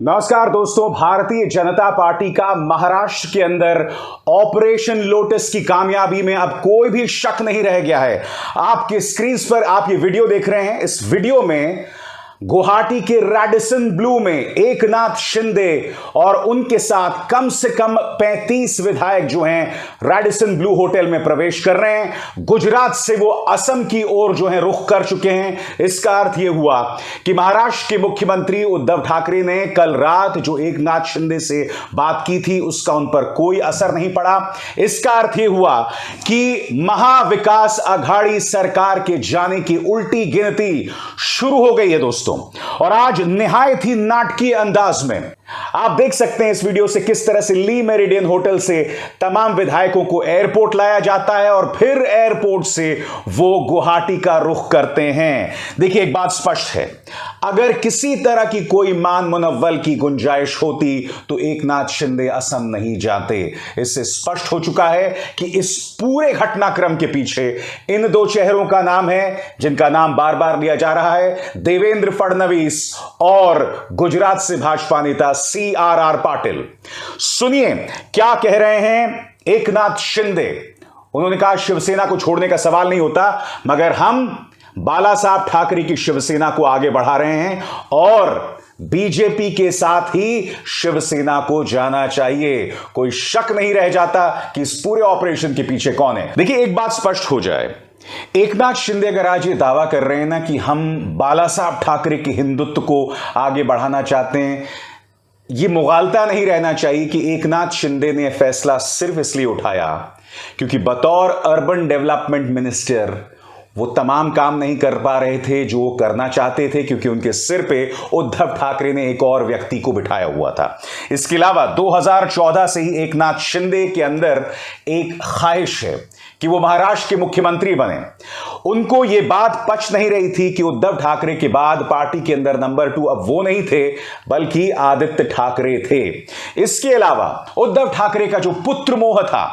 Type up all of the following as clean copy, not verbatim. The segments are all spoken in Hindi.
नमस्कार दोस्तों, भारतीय जनता पार्टी का महाराष्ट्र के अंदर ऑपरेशन लोटस की कामयाबी में अब कोई भी शक नहीं रह गया है। आपके स्क्रीन पर आप ये वीडियो देख रहे हैं। इस वीडियो में गुवाहाटी के रैडिसन ब्लू में एकनाथ शिंदे और उनके साथ कम से कम 35 विधायक जो हैं रैडिसन ब्लू होटल में प्रवेश कर रहे हैं। गुजरात से वो असम की ओर जो है रुख कर चुके हैं। इसका अर्थ यह हुआ कि महाराष्ट्र के मुख्यमंत्री उद्धव ठाकरे ने कल रात जो एकनाथ शिंदे से बात की थी उसका उन पर कोई असर नहीं पड़ा। इसका अर्थ यह हुआ कि महाविकास अघाड़ी सरकार के जाने की उल्टी गिनती शुरू हो गई है दोस्तों। और आज निहायत ही नाटकीय अंदाज में आप देख सकते हैं इस वीडियो से किस तरह से ली मेरिडियन होटल से तमाम विधायकों को एयरपोर्ट लाया जाता है और फिर एयरपोर्ट से वो गुवाहाटी का रुख करते हैं। देखिए, एक बात स्पष्ट है, अगर किसी तरह की कोई मान मुनव्वल की गुंजाइश होती तो एकनाथ शिंदे असम नहीं जाते। इससे स्पष्ट हो चुका है कि इस पूरे घटनाक्रम के पीछे इन दो चेहरों का नाम है जिनका नाम बार बार लिया जा रहा है, देवेंद्र फडणवीस और गुजरात से भाजपा नेता CRR पाटिल। सुनिए क्या कह रहे हैं एकनाथ शिंदे। उन्होंने कहा शिवसेना को छोड़ने का सवाल नहीं होता, मगर हम बाला साहब ठाकरे की शिवसेना को आगे बढ़ा रहे हैं और बीजेपी के साथ ही शिवसेना को जाना चाहिए। कोई शक नहीं रह जाता कि इस पूरे ऑपरेशन के पीछे कौन है। देखिए, एक बात स्पष्ट हो जाए, एकनाथ शिंदे अगर आज ये दावा कर रहे हैं ना कि हम बाला साहब ठाकरे के हिंदुत्व को आगे बढ़ाना चाहते हैं, ये मुगालता नहीं रहना चाहिए कि एकनाथ शिंदे ने फैसला सिर्फ इसलिए उठाया क्योंकि बतौर अर्बन डेवलपमेंट मिनिस्टर वो तमाम काम नहीं कर पा रहे थे जो वो करना चाहते थे, क्योंकि उनके सिर पे उद्धव ठाकरे ने एक और व्यक्ति को बिठाया हुआ था। इसके अलावा 2014 से ही एकनाथ शिंदे के अंदर एक ख्वाहिश है कि वो महाराष्ट्र के मुख्यमंत्री बने। उनको ये बात पच नहीं रही थी कि उद्धव ठाकरे के बाद पार्टी के अंदर नंबर 2 अब वो नहीं थे बल्कि आदित्य ठाकरे थे। इसके अलावा उद्धव ठाकरे का जो पुत्र मोह था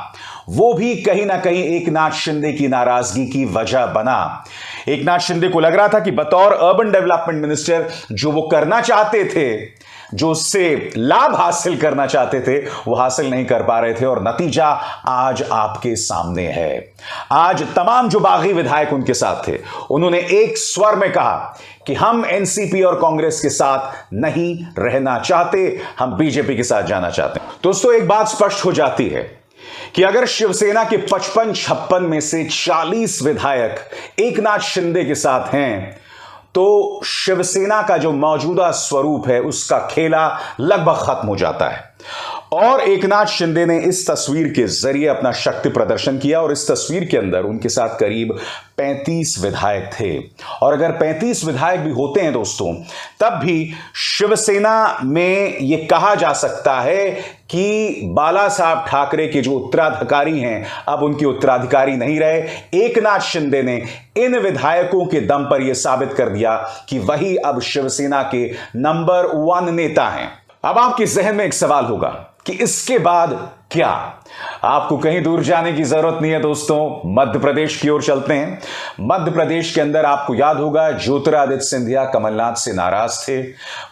वो भी कहीं ना कहीं एकनाथ शिंदे की नाराजगी की वजह बना। एकनाथ शिंदे को लग रहा था कि बतौर अर्बन डेवलपमेंट मिनिस्टर जो वो करना चाहते थे, जो उससे लाभ हासिल करना चाहते थे, वो हासिल नहीं कर पा रहे थे और नतीजा आज आपके सामने है। आज तमाम जो बागी विधायक उनके साथ थे उन्होंने एक स्वर में कहा कि हम एनसीपी और कांग्रेस के साथ नहीं रहना चाहते, हम बीजेपी के साथ जाना चाहते हैं। दोस्तों, एक बात स्पष्ट हो जाती है कि अगर शिवसेना के 55-56 में से 40 विधायक एकनाथ शिंदे के साथ हैं तो शिवसेना का जो मौजूदा स्वरूप है उसका खेला लगभग खत्म हो जाता है। और एकनाथ शिंदे ने इस तस्वीर के जरिए अपना शक्ति प्रदर्शन किया और इस तस्वीर के अंदर उनके साथ करीब 35 विधायक थे। और अगर 35 विधायक भी होते हैं दोस्तों, तब भी शिवसेना में यह कहा जा सकता है कि बाला साहब ठाकरे के जो उत्तराधिकारी हैं अब उनके उत्तराधिकारी नहीं रहे। एकनाथ शिंदे ने इन विधायकों के दम पर यह साबित कर दिया कि वही अब शिवसेना के नंबर 1 नेता हैं। अब आपके जहन में एक सवाल होगा कि इसके बाद क्या? आपको कहीं दूर जाने की जरूरत नहीं है दोस्तों, मध्य प्रदेश की ओर चलते हैं। मध्य प्रदेश के अंदर आपको याद होगा ज्योतिरादित्य सिंधिया कमलनाथ से नाराज थे,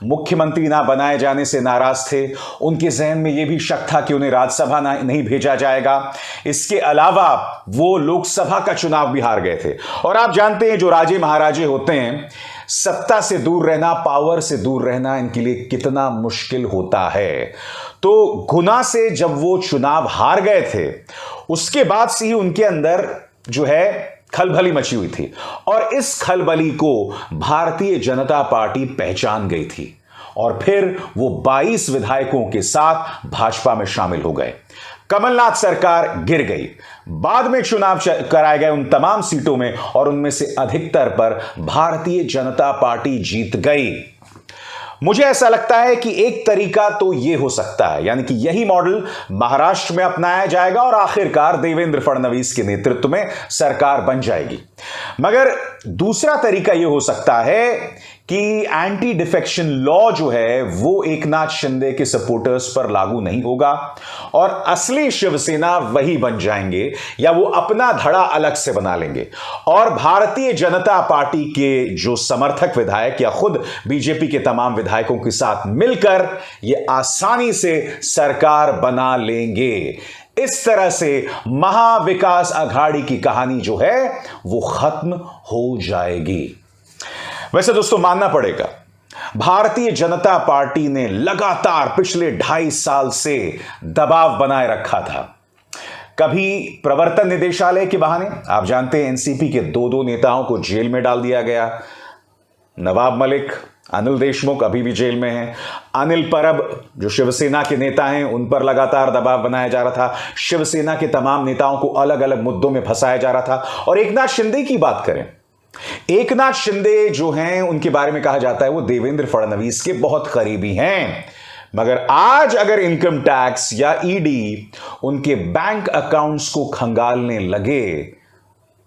मुख्यमंत्री ना बनाए जाने से नाराज थे। उनके जहन में यह भी शक था कि उन्हें राज्यसभा नहीं भेजा जाएगा। इसके अलावा वो लोकसभा का चुनाव भी हार गए थे। और आप जानते हैं जो राजे महाराजे होते हैं, सत्ता से दूर रहना, पावर से दूर रहना इनके लिए कितना मुश्किल होता है। तो गुना से जब वो चुनाव हार गए थे उसके बाद से ही उनके अंदर जो है खलबली मची हुई थी और इस खलबली को भारतीय जनता पार्टी पहचान गई थी और फिर वो 22 विधायकों के साथ भाजपा में शामिल हो गए। कमलनाथ सरकार गिर गई। बाद में चुनाव कराए गए उन तमाम सीटों में और उनमें से अधिकतर पर भारतीय जनता पार्टी जीत गई। मुझे ऐसा लगता है कि एक तरीका तो यह हो सकता है, यानी कि यही मॉडल महाराष्ट्र में अपनाया जाएगा और आखिरकार देवेंद्र फडणवीस के नेतृत्व में सरकार बन जाएगी। मगर दूसरा तरीका यह हो सकता है कि एंटी डिफेक्शन लॉ जो है वो एकनाथ शिंदे के सपोर्टर्स पर लागू नहीं होगा और असली शिवसेना वही बन जाएंगे या वो अपना धड़ा अलग से बना लेंगे और भारतीय जनता पार्टी के जो समर्थक विधायक या खुद बीजेपी के तमाम विधायकों के साथ मिलकर ये आसानी से सरकार बना लेंगे। इस तरह से महाविकास अघाड़ी की कहानी जो है वो खत्म हो जाएगी। वैसे दोस्तों मानना पड़ेगा, भारतीय जनता पार्टी ने लगातार पिछले 2.5 साल से दबाव बनाए रखा था। कभी प्रवर्तन निदेशालय के बहाने, आप जानते हैं एनसीपी के 2 नेताओं को जेल में डाल दिया गया। नवाब मलिक, अनिल देशमुख अभी भी जेल में हैं। अनिल परब जो शिवसेना के नेता हैं उन पर लगातार दबाव बनाया जा रहा था। शिवसेना के तमाम नेताओं को अलग अलग मुद्दों में फंसाया जा रहा था। और एकनाथ शिंदे की बात करें, एकनाथ शिंदे जो हैं उनके बारे में कहा जाता है वो देवेंद्र फडणवीस के बहुत करीबी हैं। मगर आज अगर इनकम टैक्स या ईडी उनके बैंक अकाउंट्स को खंगालने लगे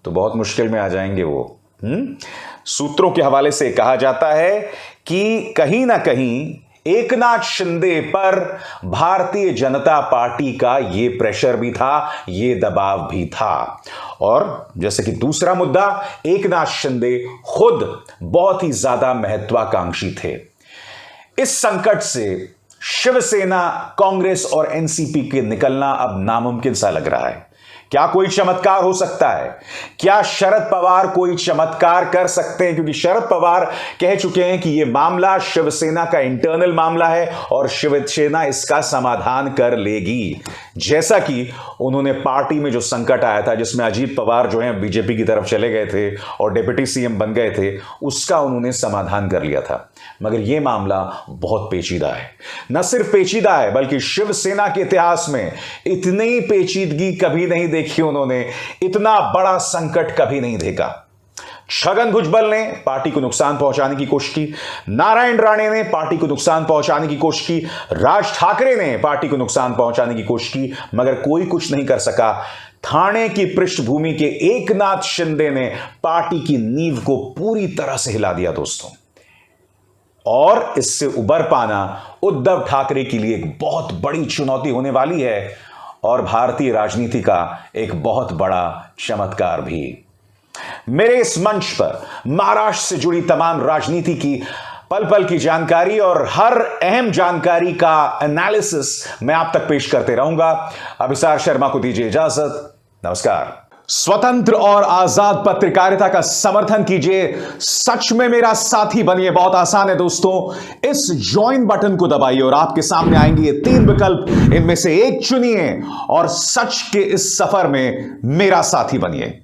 तो बहुत मुश्किल में आ जाएंगे वो। सूत्रों के हवाले से कहा जाता है कि कहीं ना कहीं एकनाथ शिंदे पर भारतीय जनता पार्टी का ये प्रेशर भी था, ये दबाव भी था। और जैसे कि दूसरा मुद्दा, एकनाथ शिंदे खुद बहुत ही ज्यादा महत्वाकांक्षी थे। इस संकट से शिवसेना, कांग्रेस और एनसीपी के निकलना अब नामुमकिन सा लग रहा है। क्या कोई चमत्कार हो सकता है? क्या शरद पवार कोई चमत्कार कर सकते हैं? क्योंकि शरद पवार कह चुके हैं कि यह मामला शिवसेना का इंटरनल मामला है और शिवसेना इसका समाधान कर लेगी। जैसा कि उन्होंने पार्टी में जो संकट आया था जिसमें अजीत पवार जो है बीजेपी की तरफ चले गए थे और डिप्टी सीएम बन गए थे, उसका उन्होंने समाधान कर लिया था। मगर यह मामला बहुत पेचीदा है। न सिर्फ पेचीदा है बल्कि शिवसेना के इतिहास में इतनी पेचीदगी कभी नहीं देखी उन्होंने, इतना बड़ा संकट कभी नहीं देखा। छगन भुजबल ने पार्टी को नुकसान पहुंचाने की कोशिश की, नारायण राणे ने पार्टी को नुकसान पहुंचाने की कोशिश की, राज ठाकरे ने पार्टी को नुकसान पहुंचाने की कोशिश की, मगर कोई कुछ नहीं कर सका। थाने की पृष्ठभूमि के एकनाथ शिंदे ने पार्टी की नींव को पूरी तरह से हिला दिया दोस्तों। और इससे उबर पाना उद्धव ठाकरे के लिए एक बहुत बड़ी चुनौती होने वाली है और भारतीय राजनीति का एक बहुत बड़ा चमत्कार भी। मेरे इस मंच पर महाराष्ट्र से जुड़ी तमाम राजनीति की पल पल की जानकारी और हर अहम जानकारी का एनालिसिस मैं आप तक पेश करते रहूंगा। अभिसार शर्मा को दीजिए इजाजत। नमस्कार। स्वतंत्र और आजाद पत्रकारिता का समर्थन कीजिए, सच में मेरा साथी बनिए। बहुत आसान है दोस्तों, इस ज्वाइन बटन को दबाइए और आपके सामने आएंगे ये 3 विकल्प, इनमें से एक चुनिए और सच के इस सफर में मेरा साथी बनिए।